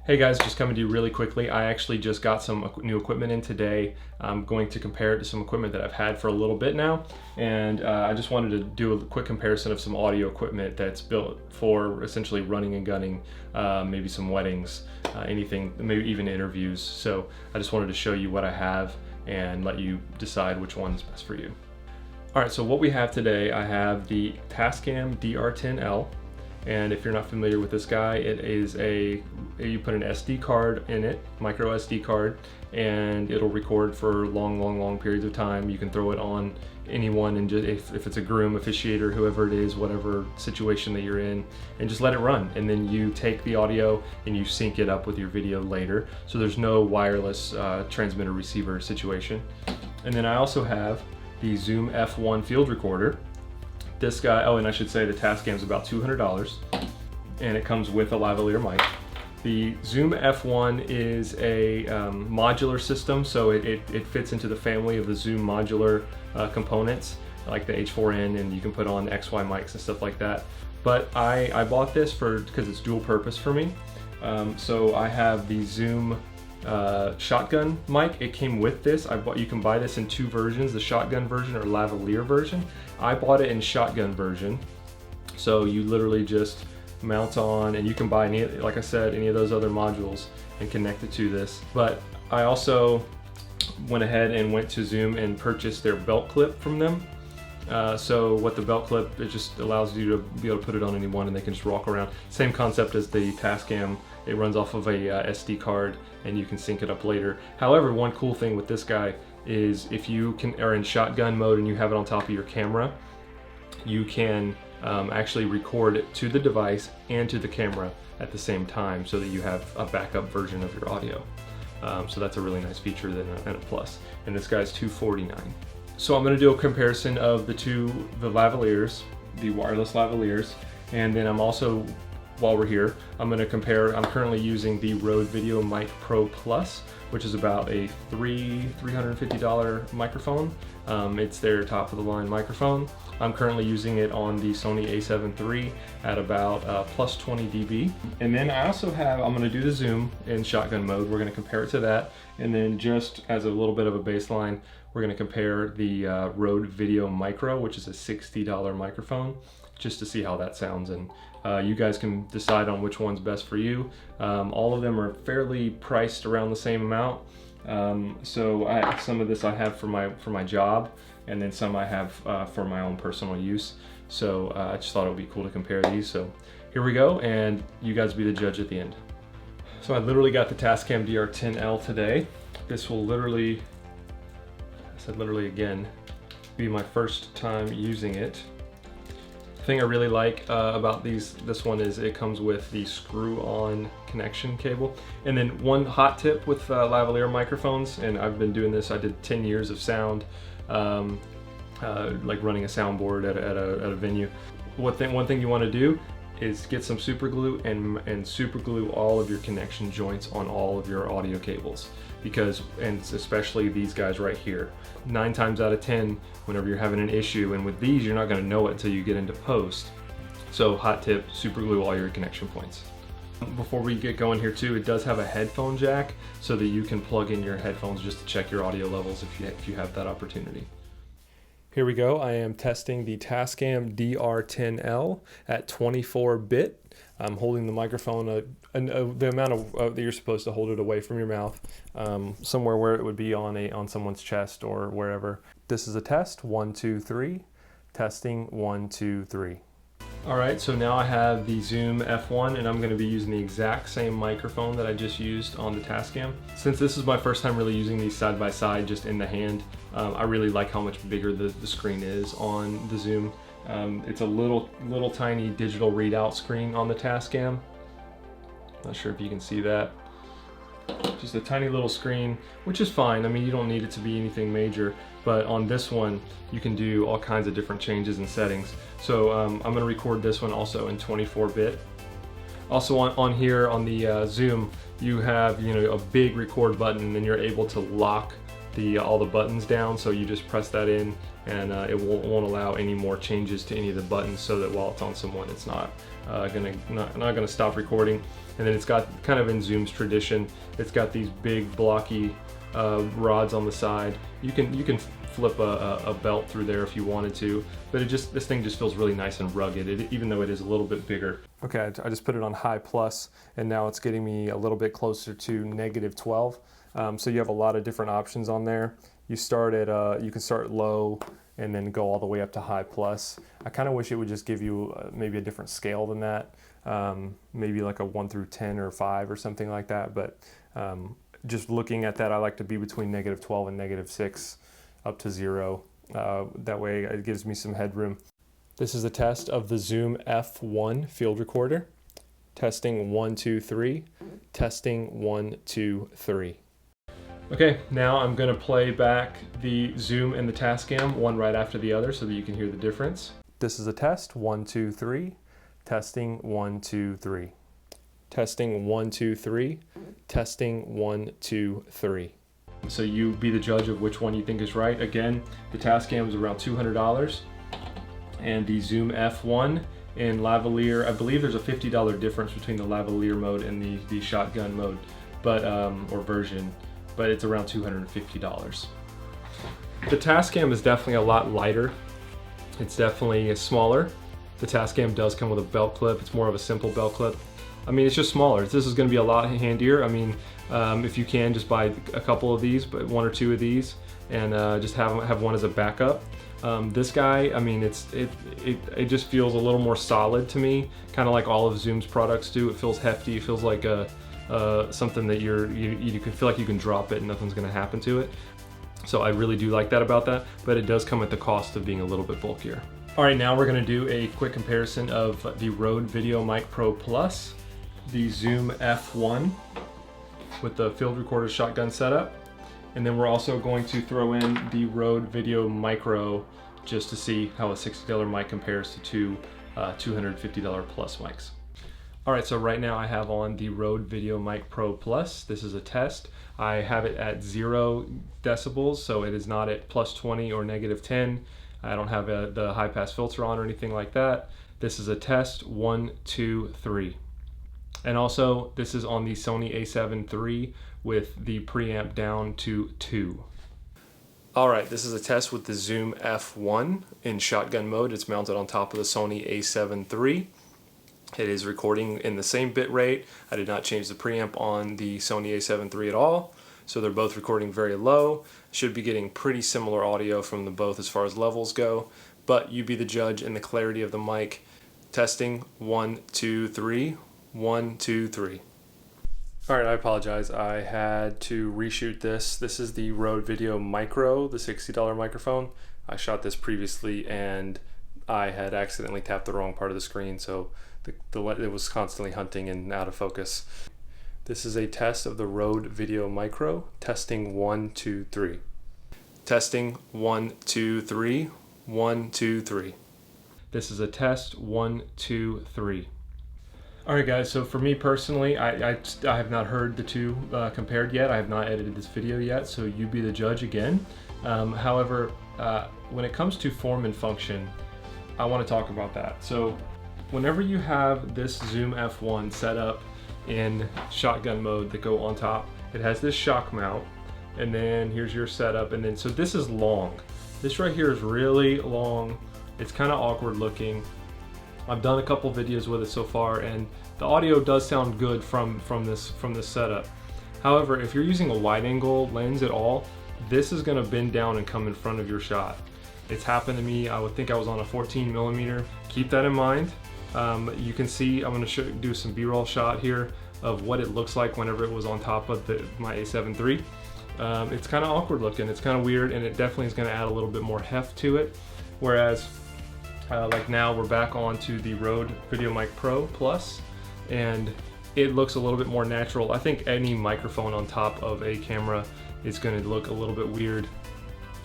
Hey guys, just coming to you really quickly. I actually just got some new equipment in today. I'm going to compare it to some equipment that I've had for a little bit now. And I just wanted to do a quick comparison of some audio equipment that's built for essentially running and gunning, maybe some weddings, anything, maybe even interviews. So I just wanted to show you what I have and let you decide which one is best for you. All right, so what we have today, I have the Tascam DR-10L. And if you're not familiar with this guy, it is you put an SD card in it, micro SD card, and it'll record for long periods of time. You can throw it on anyone, and just, if it's a groom, officiator, whoever it is, whatever situation that you're in, and just let it run. And then you take the audio and you sync it up with your video later. So there's no wireless transmitter receiver situation. And then I also have the Zoom F1 field recorder. This guy, oh, and I should say the Tascam is about $200, and it comes with a lavalier mic. The Zoom F1 is a modular system, so it fits into the family of the Zoom modular components, like the H4n, and you can put on XY mics and stuff like that. But I bought this because it's dual purpose for me. So I have the Zoom shotgun mic. It came with this. You can buy this in two versions, the shotgun version or lavalier version. I bought it in shotgun version. So you literally just mount on, and you can buy any, like I said, any of those other modules and connect it to this. But I also went ahead and went to Zoom and purchased their belt clip from them. So what the belt clip, it just allows you to be able to put it on anyone and they can just walk around. Same concept as the Tascam. It runs off of a SD card and you can sync it up later. However, one cool thing with this guy is if you are in shotgun mode and you have it on top of your camera, you can actually record it to the device and to the camera at the same time, so that you have a backup version of your audio. So that's a really nice feature and a plus. And this guy's $249. So I'm going to do a comparison of the lavaliers, the wireless lavaliers, and then I'm also, while we're here, I'm going to compare. I'm currently using the Rode Video Mic Pro Plus, which is about a $350 microphone. It's their top of the line microphone. I'm currently using it on the Sony a7 III at about plus 20 dB. And then I also have, I'm going to do the Zoom in shotgun mode. We're going to compare it to that. And then just as a little bit of a baseline, we're going to compare the Rode Video Micro, which is a $60 microphone, just to see how that sounds. And you guys can decide on which one's best for you. All of them are fairly priced around the same amount. So some of this I have for my job, and then some I have for my own personal use. So I just thought it would be cool to compare these. So here we go, and you guys be the judge at the end. So I literally got the Tascam DR-10L today. This will literally, I said literally again, be my first time using it. The thing I really like about this one is it comes with the screw-on connection cable. And then one hot tip with lavalier microphones, and I've been doing this, I did 10 years of sound, like running a soundboard at a venue. One thing you want to do is get some super glue and super glue all of your connection joints on all of your audio cables, and especially these guys right here. 9 times out of 10, whenever you're having an issue, and with these you're not going to know it until you get into post. So hot tip, super glue all your connection points. Before we get going here too, it does have a headphone jack so that you can plug in your headphones just to check your audio levels if you have that opportunity. Here we go. I am testing the Tascam DR-10L at 24-bit. I'm holding the microphone the amount that you're supposed to hold it away from your mouth, somewhere where it would be on someone's chest or wherever. This is a test. 1, 2, 3. Testing. 1, 2, 3. All right, so now I have the Zoom F1, and I'm going to be using the exact same microphone that I just used on the Tascam. Since this is my first time really using these side by side, just in the hand, I really like how much bigger the screen is on the Zoom. It's a little tiny digital readout screen on the Tascam. Not sure if you can see that. Just a tiny little screen, which is fine. I mean, you don't need it to be anything major, but on this one, you can do all kinds of different changes and settings. So I'm gonna record this one also in 24-bit. Also on here on the Zoom, you have a big record button, and then you're able to lock all the buttons down. So you just press that in, and it won't allow any more changes to any of the buttons, so that while it's on someone, it's not gonna stop recording. And then it's got, kind of in Zoom's tradition, it's got these big blocky rods on the side. You can flip a belt through there if you wanted to, but this thing just feels really nice and rugged, even though it is a little bit bigger. Okay, I just put it on high plus, and now it's getting me a little bit closer to -12. So you have a lot of different options on there. You can start low and then go all the way up to high plus. I kind of wish it would just give you maybe a different scale than that, maybe like a 1 through 10 or 5 or something like that. But just looking at that, I like to be between -12 and -6 up to 0. That way it gives me some headroom. This is a test of the Zoom F1 field recorder. Testing 1, 2, 3. Testing 1, 2, 3. Okay, now I'm gonna play back the Zoom and the Tascam one right after the other so that you can hear the difference. This is a test, 1, 2, 3. Testing 1, 2, 3. Testing 1, 2, 3. Testing 1, 2, 3. So you be the judge of which one you think is right. Again, the Tascam is around $200, and the Zoom F1 in lavalier, I believe there's a $50 difference between the lavalier mode and the shotgun mode, but or version, but it's around $250. The Tascam is definitely a lot lighter. It's definitely smaller. The Tascam does come with a belt clip. It's more of a simple belt clip. I mean, it's just smaller. This is going to be a lot handier. I mean, if you can, just buy a couple of these, but 1 or 2 of these, and just have one as a backup. This guy, I mean, it just feels a little more solid to me, kind of like all of Zoom's products do. It feels hefty. It feels like something that you can feel like you can drop it and nothing's going to happen to it. So I really do like that about that, but it does come at the cost of being a little bit bulkier. All right, now we're going to do a quick comparison of the Rode VideoMic Pro Plus, the Zoom F1 with the field recorder shotgun setup, and then we're also going to throw in the Rode Video Micro just to see how a $60 mic compares to two $250 plus mics. All right, so right now I have on the Rode VideoMic Pro Plus. This is a test. I have it at 0 decibels, so it is not at +20 or -10. I don't have the high pass filter on or anything like that. This is a test, 1, 2, 3. And also, this is on the Sony a7 III with the preamp down to 2. All right, this is a test with the Zoom F1 in shotgun mode. It's mounted on top of the Sony a7 III. It is recording in the same bit rate. I did not change the preamp on the Sony a7 III at all. So they're both recording very low. Should be getting pretty similar audio from them both as far as levels go. But you be the judge in the clarity of the mic. Testing, 1, 2, 3. 1, 2, 3. All right, I apologize. I had to reshoot this. This is the Rode Video Micro, the $60 microphone. I shot this previously and I had accidentally tapped the wrong part of the screen, so it was constantly hunting and out of focus. This is a test of the Rode Video Micro. Testing 1, 2, 3. Testing 1, 2, 3. 1, 2, 3. This is a test 1, 2, 3. All right, guys, so for me personally, I have not heard the two compared yet. I have not edited this video yet, so you be the judge again. However, when it comes to form and function, I want to talk about that. So whenever you have this Zoom F1 set up in shotgun mode that go on top, it has this shock mount, and then here's your setup, and then so this is long. This right here is really long. It's kind of awkward looking. I've done a couple videos with it so far, and the audio does sound good from this setup. However, if you're using a wide angle lens at all, this is going to bend down and come in front of your shot. It's happened to me. I would think I was on a 14mm. Keep that in mind. You can see I'm going to do some B-roll shot here of what it looks like whenever it was on top of my a7 III. It's kind of awkward looking. It's kind of weird, and it definitely is going to add a little bit more heft to it. Whereas like now we're back onto the Rode VideoMic Pro Plus, and it looks a little bit more natural. I think any microphone on top of a camera is going to look a little bit weird.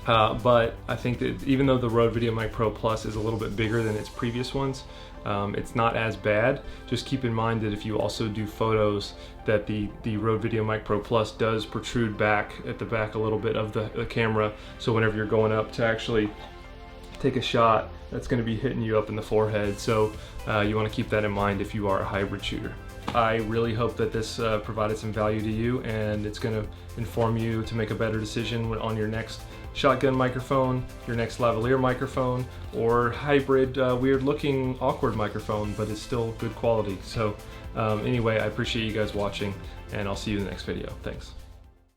But I think that even though the Rode VideoMic Pro Plus is a little bit bigger than its previous ones, it's not as bad. Just keep in mind that if you also do photos, that the Rode VideoMic Pro Plus does protrude back at the back a little bit of the camera. So whenever you're going up to actually take a shot, that's going to be hitting you up in the forehead. So you want to keep that in mind if you are a hybrid shooter. I really hope that this provided some value to you, and it's going to inform you to make a better decision on your next shotgun microphone, your next lavalier microphone, or hybrid weird looking awkward microphone, but it's still good quality. So anyway, I appreciate you guys watching, and I'll see you in the next video. Thanks.